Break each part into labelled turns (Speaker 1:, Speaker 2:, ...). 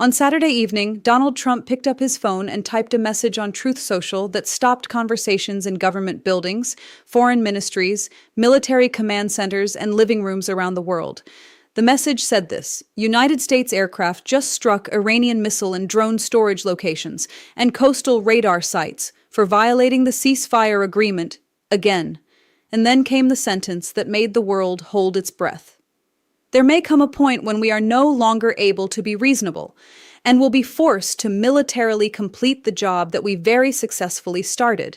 Speaker 1: On Saturday evening, Donald Trump picked up his phone and typed a message on Truth Social that stopped conversations in government buildings, foreign ministries, military command centers, and living rooms around the world. The message said this: United States aircraft just struck Iranian missile and drone storage locations and coastal radar sites for violating the ceasefire agreement again. And then came the sentence that made the world hold its breath. There may come a point when we are no longer able to be reasonable, and will be forced to militarily complete the job that we very successfully started.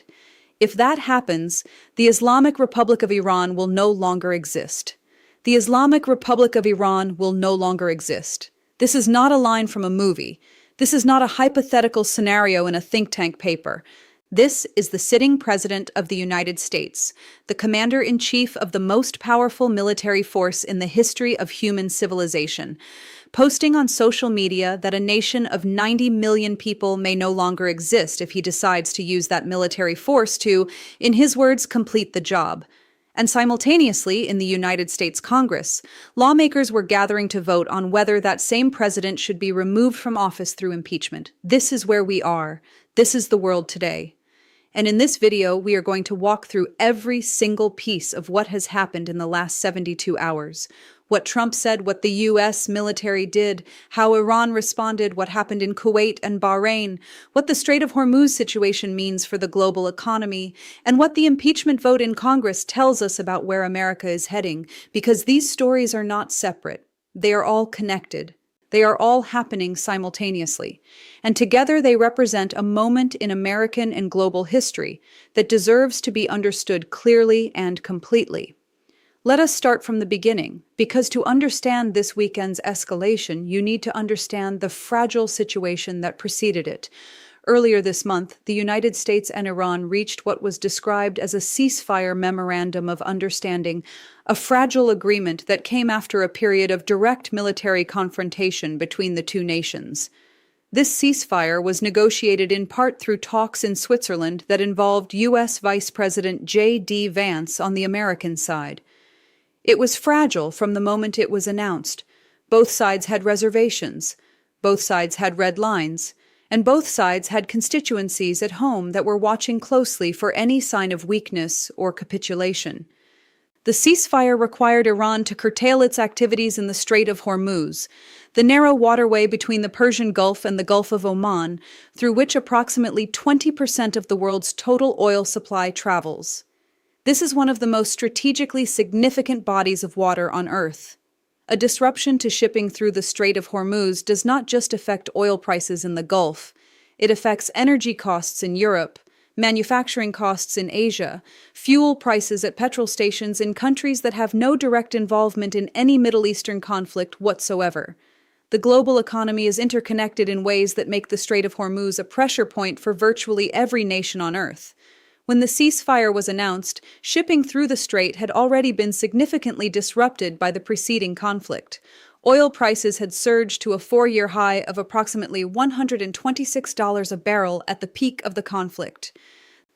Speaker 1: If that happens, the Islamic Republic of Iran will no longer exist. The Islamic Republic of Iran will no longer exist. This is not a line from a movie. This is not a hypothetical scenario in a think tank paper. This is the sitting president of the United States, the commander-in-chief of the most powerful military force in the history of human civilization, posting on social media that a nation of 90 million people may no longer exist if he decides to use that military force to, in his words, complete the job. And simultaneously, in the United States Congress, lawmakers were gathering to vote on whether that same president should be removed from office through impeachment. This is where we are. This is the world today. And in this video, we are going to walk through every single piece of what has happened in the last 72 hours. What Trump said, what the U.S. military did, how Iran responded, what happened in Kuwait and Bahrain, what the Strait of Hormuz situation means for the global economy, and what the impeachment vote in Congress tells us about where America is heading, because these stories are not separate. They are all connected. They are all happening simultaneously, and together they represent a moment in American and global history that deserves to be understood clearly and completely. Let us start from the beginning, because to understand this weekend's escalation, you need to understand the fragile situation that preceded it. Earlier this month, the United States and Iran reached what was described as a ceasefire memorandum of understanding, a fragile agreement that came after a period of direct military confrontation between the two nations. This ceasefire was negotiated in part through talks in Switzerland that involved U.S. Vice President J.D. Vance on the American side. It was fragile from the moment it was announced. Both sides had reservations. Both sides had red lines. And both sides had constituencies at home that were watching closely for any sign of weakness or capitulation. The ceasefire required Iran to curtail its activities in the Strait of Hormuz, the narrow waterway between the Persian Gulf and the Gulf of Oman, through which approximately 20% of the world's total oil supply travels. This is one of the most strategically significant bodies of water on Earth. A disruption to shipping through the Strait of Hormuz does not just affect oil prices in the Gulf. It affects energy costs in Europe, manufacturing costs in Asia, fuel prices at petrol stations in countries that have no direct involvement in any Middle Eastern conflict whatsoever. The global economy is interconnected in ways that make the Strait of Hormuz a pressure point for virtually every nation on Earth. When the ceasefire was announced, shipping through the strait had already been significantly disrupted by the preceding conflict. Oil prices had surged to a 4-year high of approximately $126 a barrel at the peak of the conflict.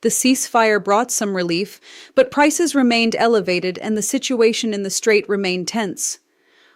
Speaker 1: The ceasefire brought some relief, but prices remained elevated and the situation in the strait remained tense.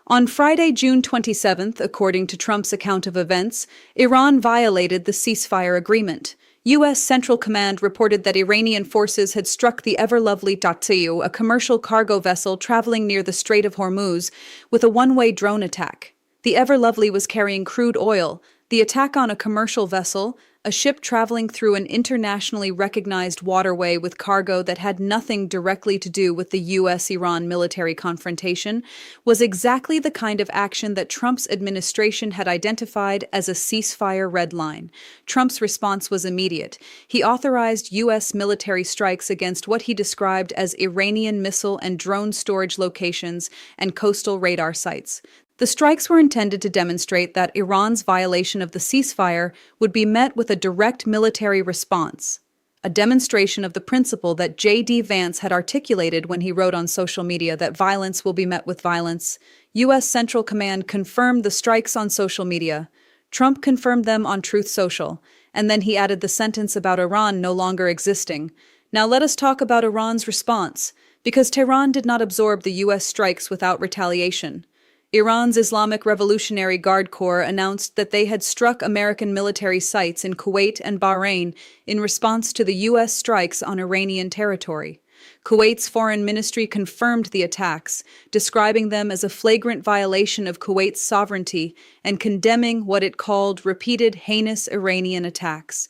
Speaker 1: On Friday, June 27th, according to Trump's account of events, Iran violated the ceasefire agreement. U.S. Central Command reported that Iranian forces had struck the Ever-Lovely Tatsiyu, a commercial cargo vessel traveling near the Strait of Hormuz, with a one-way drone attack. The Ever-Lovely was carrying crude oil. The attack on a commercial vessel, a ship traveling through an internationally recognized waterway with cargo that had nothing directly to do with the U.S.-Iran military confrontation, was exactly the kind of action that Trump's administration had identified as a ceasefire red line. Trump's response was immediate. He authorized U.S. military strikes against what he described as Iranian missile and drone storage locations and coastal radar sites. The strikes were intended to demonstrate that Iran's violation of the ceasefire would be met with a direct military response, a demonstration of the principle that J.D. Vance had articulated when he wrote on social media that violence will be met with violence. U.S. Central Command confirmed the strikes on social media. Trump confirmed them on Truth Social, and then he added the sentence about Iran no longer existing. Now let us talk about Iran's response, because Tehran did not absorb the U.S. strikes without retaliation. Iran's Islamic Revolutionary Guard Corps announced that they had struck American military sites in Kuwait and Bahrain in response to the U.S. strikes on Iranian territory. Kuwait's foreign ministry confirmed the attacks, describing them as a flagrant violation of Kuwait's sovereignty and condemning what it called repeated heinous Iranian attacks.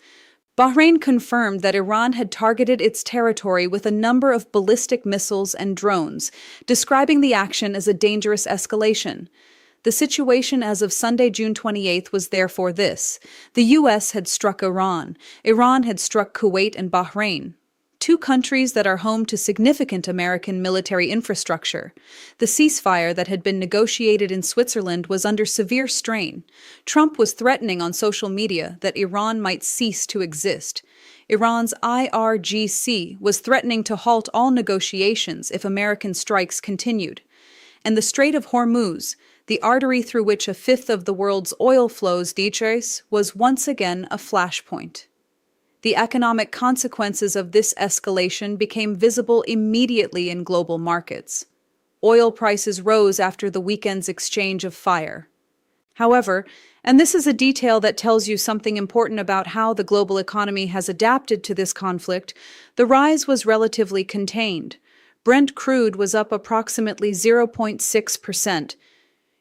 Speaker 1: Bahrain confirmed that Iran had targeted its territory with a number of ballistic missiles and drones, describing the action as a dangerous escalation. The situation as of Sunday, June 28th was therefore this: the U.S. had struck Iran. Iran had struck Kuwait and Bahrain, two countries that are home to significant American military infrastructure. The ceasefire that had been negotiated in Switzerland was under severe strain. Trump was threatening on social media that Iran might cease to exist. Iran's IRGC was threatening to halt all negotiations if American strikes continued. And the Strait of Hormuz, the artery through which a fifth of the world's oil flows, was once again a flashpoint. The economic consequences of this escalation became visible immediately in global markets. Oil prices rose after the weekend's exchange of fire. However, and this is a detail that tells you something important about how the global economy has adapted to this conflict, the rise was relatively contained. Brent crude was up approximately 0.6%.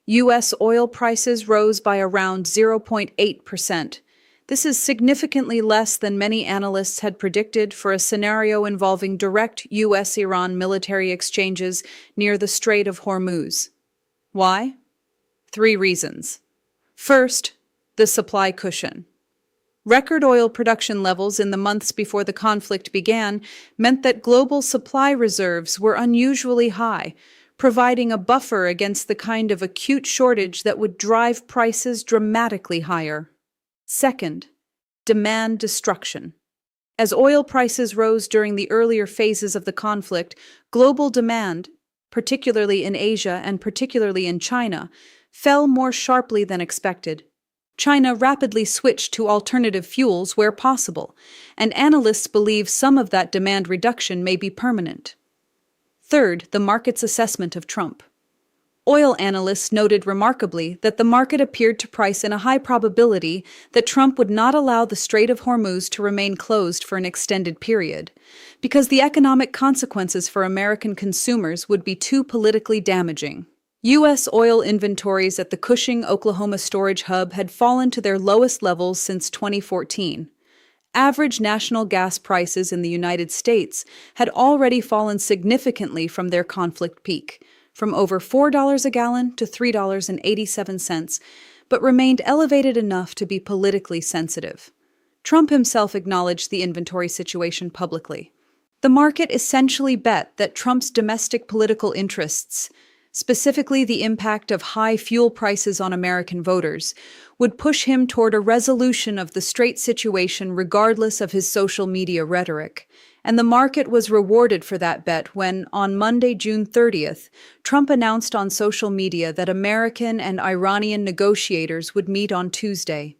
Speaker 1: U.S. oil prices rose by around 0.8%. This is significantly less than many analysts had predicted for a scenario involving direct U.S.-Iran military exchanges near the Strait of Hormuz. Why? 3 reasons. First, the supply cushion. Record oil production levels in the months before the conflict began meant that global supply reserves were unusually high, providing a buffer against the kind of acute shortage that would drive prices dramatically higher. Second, demand destruction. As oil prices rose during the earlier phases of the conflict, global demand, particularly in Asia and particularly in China, fell more sharply than expected. China rapidly switched to alternative fuels where possible, and analysts believe some of that demand reduction may be permanent. Third, the market's assessment of Trump. Oil analysts noted remarkably that the market appeared to price in a high probability that Trump would not allow the Strait of Hormuz to remain closed for an extended period, because the economic consequences for American consumers would be too politically damaging. U.S. oil inventories at the Cushing, Oklahoma storage hub had fallen to their lowest levels since 2014. Average national gas prices in the United States had already fallen significantly from their conflict peak, from over $4 a gallon to $3.87, but remained elevated enough to be politically sensitive. Trump himself acknowledged the inventory situation publicly. The market essentially bet that Trump's domestic political interests, specifically the impact of high fuel prices on American voters, would push him toward a resolution of the Strait situation regardless of his social media rhetoric. And the market was rewarded for that bet when, on Monday, June 30th, Trump announced on social media that American and Iranian negotiators would meet on Tuesday.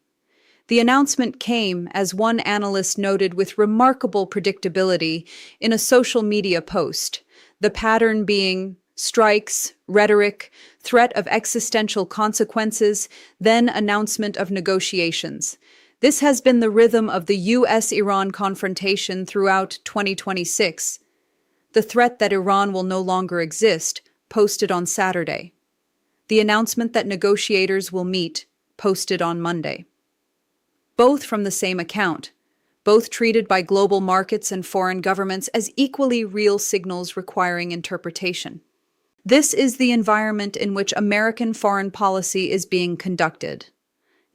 Speaker 1: The announcement came, as one analyst noted with remarkable predictability, in a social media post, the pattern being strikes, rhetoric, threat of existential consequences, then announcement of negotiations. This has been the rhythm of the U.S.-Iran confrontation throughout 2026. The threat that Iran will no longer exist, posted on Saturday. The announcement that negotiators will meet, posted on Monday. Both from the same account, both treated by global markets and foreign governments as equally real signals requiring interpretation. This is the environment in which American foreign policy is being conducted.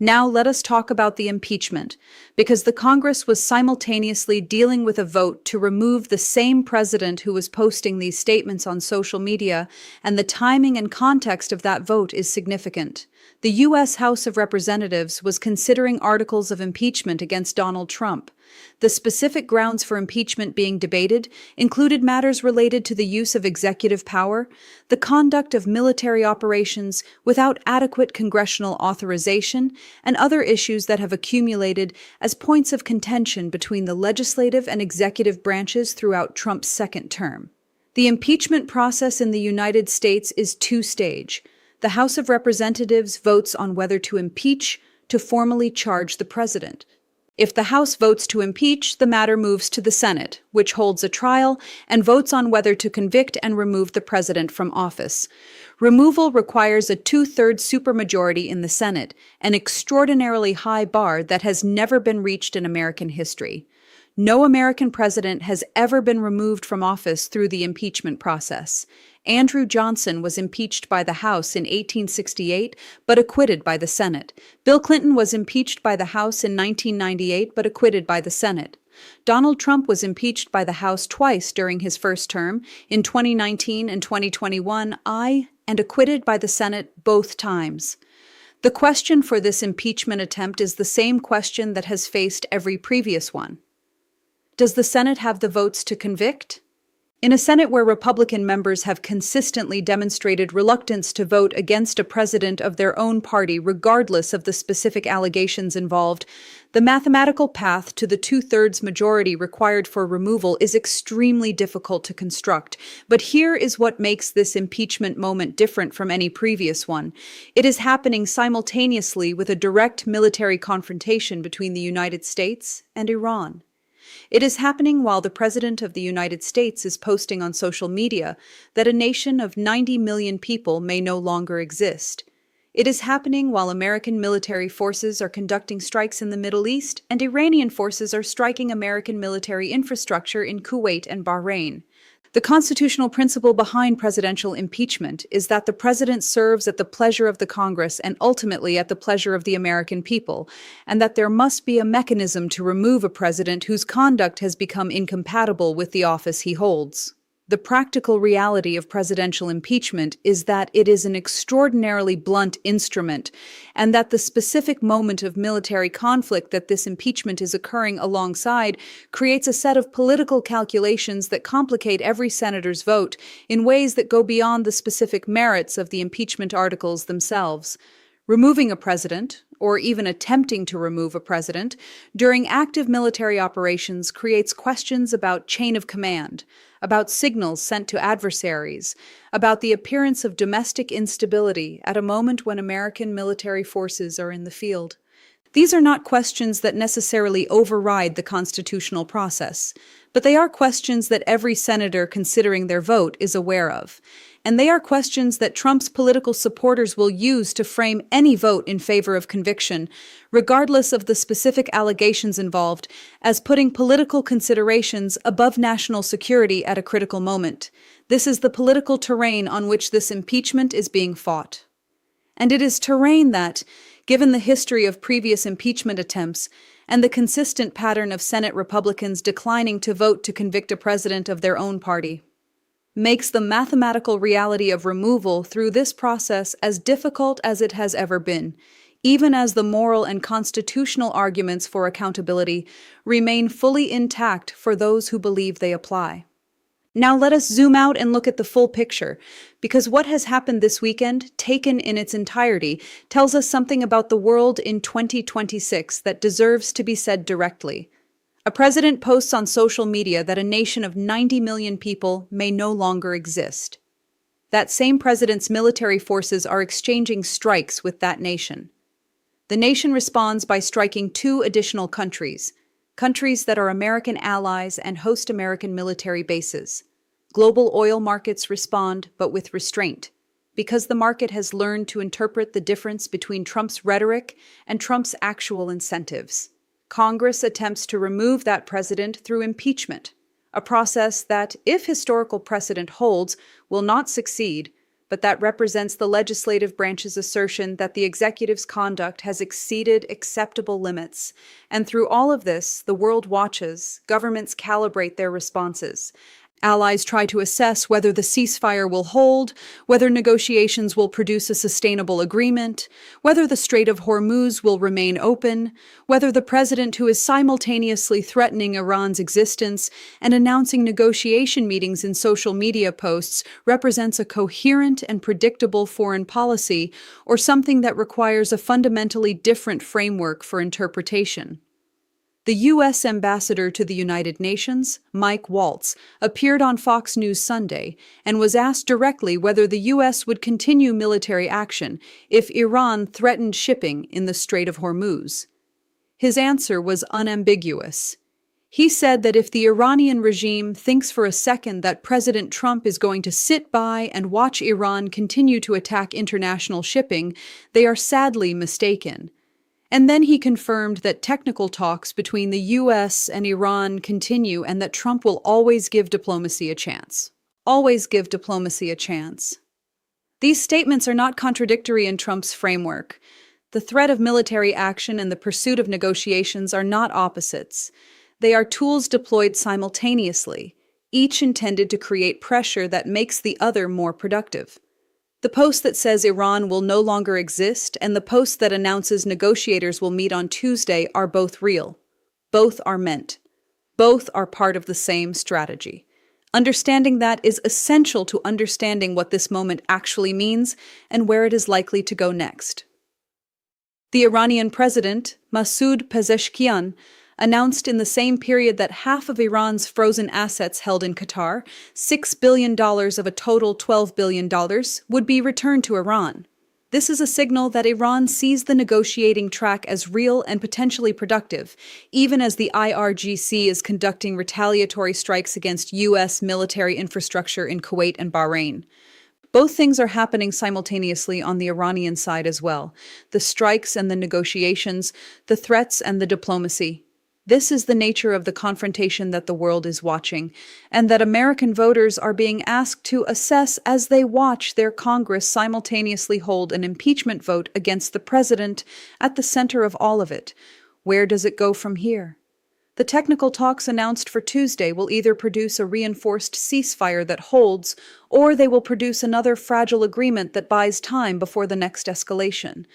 Speaker 1: Now let us talk about the impeachment, because the Congress was simultaneously dealing with a vote to remove the same president who was posting these statements on social media, and the timing and context of that vote is significant. The U.S. House of Representatives was considering articles of impeachment against Donald Trump. The specific grounds for impeachment being debated included matters related to the use of executive power, the conduct of military operations without adequate congressional authorization, and other issues that have accumulated as points of contention between the legislative and executive branches throughout Trump's second term. The impeachment process in the United States is two-stage. The House of Representatives votes on whether to impeach to formally charge the president. If the House votes to impeach, the matter moves to the Senate, which holds a trial and votes on whether to convict and remove the president from office. Removal requires a two-thirds supermajority in the Senate, an extraordinarily high bar that has never been reached in American history. No American president has ever been removed from office through the impeachment process. Andrew Johnson was impeached by the House in 1868, but acquitted by the Senate. Bill Clinton was impeached by the House in 1998, but acquitted by the Senate. Donald Trump was impeached by the House twice during his first term, in 2019 and 2021, and acquitted by the Senate both times. The question for this impeachment attempt is the same question that has faced every previous one. Does the Senate have the votes to convict? In a Senate where Republican members have consistently demonstrated reluctance to vote against a president of their own party regardless of the specific allegations involved, the mathematical path to the two-thirds majority required for removal is extremely difficult to construct. But here is what makes this impeachment moment different from any previous one. It is happening simultaneously with a direct military confrontation between the United States and Iran. It is happening while the President of the United States is posting on social media that a nation of 90 million people may no longer exist. It is happening while American military forces are conducting strikes in the Middle East and Iranian forces are striking American military infrastructure in Kuwait and Bahrain. The constitutional principle behind presidential impeachment is that the president serves at the pleasure of the Congress and ultimately at the pleasure of the American people, and that there must be a mechanism to remove a president whose conduct has become incompatible with the office he holds. The practical reality of presidential impeachment is that it is an extraordinarily blunt instrument, and that the specific moment of military conflict that this impeachment is occurring alongside creates a set of political calculations that complicate every senator's vote in ways that go beyond the specific merits of the impeachment articles themselves. Removing a president, or even attempting to remove a president, during active military operations creates questions about chain of command, about signals sent to adversaries, about the appearance of domestic instability at a moment when American military forces are in the field. These are not questions that necessarily override the constitutional process, but they are questions that every senator considering their vote is aware of. And they are questions that Trump's political supporters will use to frame any vote in favor of conviction, regardless of the specific allegations involved, as putting political considerations above national security at a critical moment. This is the political terrain on which this impeachment is being fought. And it is terrain that, given the history of previous impeachment attempts and the consistent pattern of Senate Republicans declining to vote to convict a president of their own party, makes the mathematical reality of removal through this process as difficult as it has ever been, even as the moral and constitutional arguments for accountability remain fully intact for those who believe they apply. Now let us zoom out and look at the full picture, because what has happened this weekend, taken in its entirety, tells us something about the world in 2026 that deserves to be said directly. A president posts on social media that a nation of 90 million people may no longer exist. That same president's military forces are exchanging strikes with that nation. The nation responds by striking 2 additional countries that are American allies and host American military bases. Global oil markets respond, but with restraint, because the market has learned to interpret the difference between Trump's rhetoric and Trump's actual incentives. Congress attempts to remove that president through impeachment, a process that, if historical precedent holds, will not succeed, but that represents the legislative branch's assertion that the executive's conduct has exceeded acceptable limits. And through all of this, the world watches, governments calibrate their responses. Allies try to assess whether the ceasefire will hold, whether negotiations will produce a sustainable agreement, whether the Strait of Hormuz will remain open, whether the president who is simultaneously threatening Iran's existence and announcing negotiation meetings in social media posts represents a coherent and predictable foreign policy or something that requires a fundamentally different framework for interpretation. The U.S. ambassador to the United Nations, Mike Waltz, appeared on Fox News Sunday and was asked directly whether the U.S. would continue military action if Iran threatened shipping in the Strait of Hormuz. His answer was unambiguous. He said that if the Iranian regime thinks for a second that President Trump is going to sit by and watch Iran continue to attack international shipping, they are sadly mistaken. And then he confirmed that technical talks between the U.S. and Iran continue and that Trump will always give diplomacy a chance. Always give diplomacy a chance. These statements are not contradictory in Trump's framework. The threat of military action and the pursuit of negotiations are not opposites. They are tools deployed simultaneously, each intended to create pressure that makes the other more productive. The post that says Iran will no longer exist and the post that announces negotiators will meet on Tuesday are both real. Both are meant. Both are part of the same strategy. Understanding that is essential to understanding what this moment actually means and where it is likely to go next. The Iranian president, Masoud Pezeshkian, announced in the same period that half of Iran's frozen assets held in Qatar, $6 billion of a total $12 billion, would be returned to Iran. This is a signal that Iran sees the negotiating track as real and potentially productive, even as the IRGC is conducting retaliatory strikes against U.S. military infrastructure in Kuwait and Bahrain. Both things are happening simultaneously on the Iranian side as well: the strikes and the negotiations, the threats and the diplomacy. This is the nature of the confrontation that the world is watching, and that American voters are being asked to assess as they watch their Congress simultaneously hold an impeachment vote against the president at the center of all of it. Where does it go from here? The technical talks announced for Tuesday will either produce a reinforced ceasefire that holds, or they will produce another fragile agreement that buys time before the next escalation.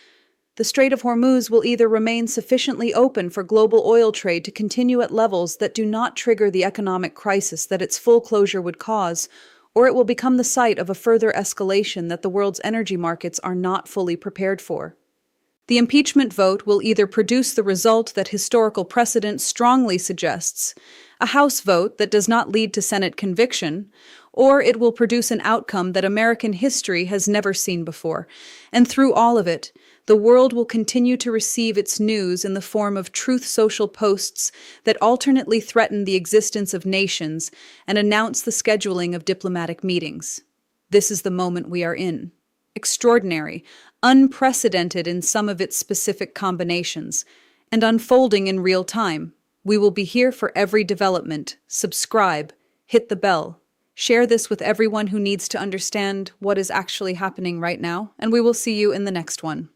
Speaker 1: The Strait of Hormuz will either remain sufficiently open for global oil trade to continue at levels that do not trigger the economic crisis that its full closure would cause, or it will become the site of a further escalation that the world's energy markets are not fully prepared for. The impeachment vote will either produce the result that historical precedent strongly suggests, a House vote that does not lead to Senate conviction, or it will produce an outcome that American history has never seen before. And through all of it, the world will continue to receive its news in the form of truth social posts that alternately threaten the existence of nations and announce the scheduling of diplomatic meetings. This is the moment we are in. Extraordinary, unprecedented in some of its specific combinations, and unfolding in real time. We will be here for every development. Subscribe, hit the bell, share this with everyone who needs to understand what is actually happening right now, and we will see you in the next one.